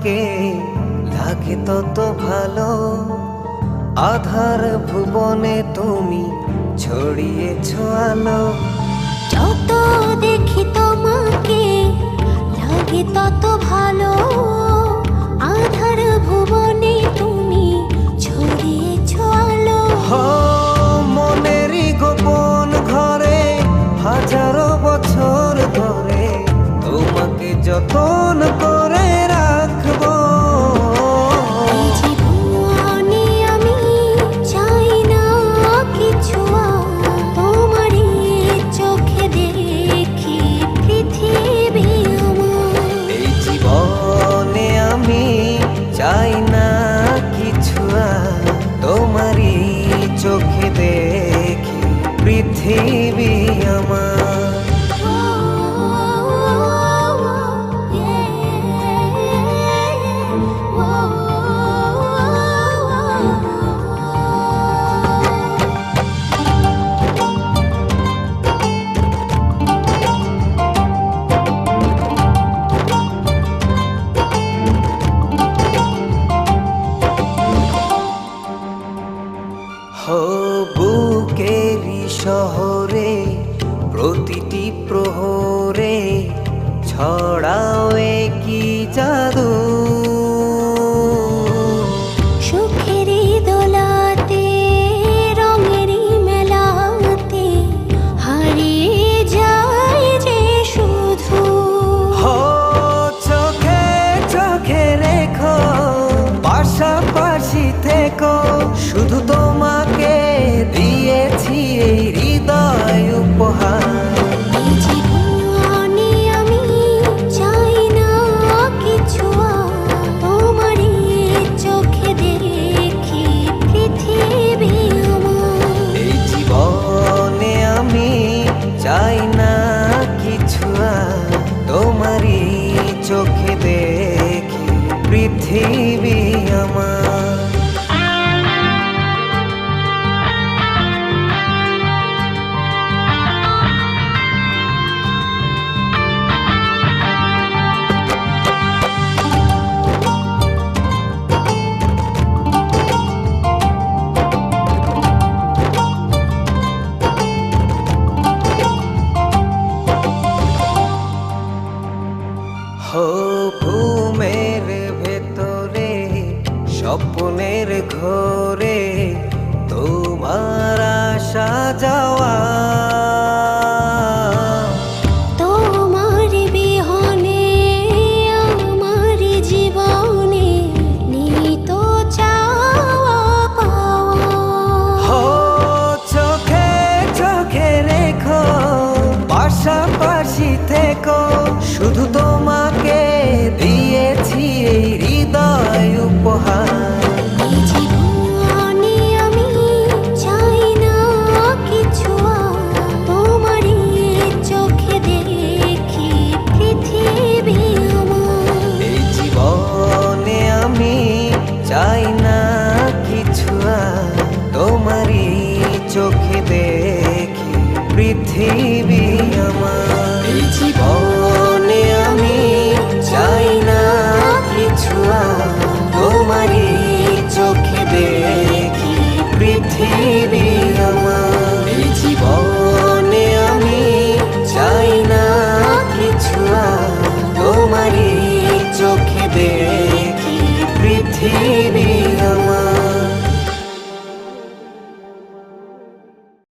তোমাকে লাগে তত ভালো। আধার ভুবনে তুমি ছড়িয়েছ আলো। যত দেখি তোমাকে লাগে তত ভালো। আধার ভুবনে তুমি ছড়িয়েছ আলো। মনেরই গোপন ঘরে হাজারো বছর ধরে তোমাকে যতন করে রাখবো। এই জীবনে আমি চাই না কিছু, তোমারই চোখে দেখি পৃথিবী আমার। এই জীবনে আমি চাই না কিছু, তোমারই চোখে দেখি পৃথিবী আমার। বুকেরই শহরে প্রতিটি প্রহরে ছড়াও কি জাদু। সুখেরই দোলাতে রঙেরই মেলাতে হারিয়ে যায় যে শুধু। চোখে চোখে রেখো, পাশাপাশি থেকো, শুধু তোমাকে দিয়েছি এই হৃদয় উপহার। এই জীবনে আমি চাই না কিছু, তোমারই চোখে দেখি পৃথিবী আমার। এই জীবনে আমি চাই না কিছু, তোমারই চোখে দেখি পৃথিবী আমার। ঘুমের ভেতরে স্বপ্নের ঘোরে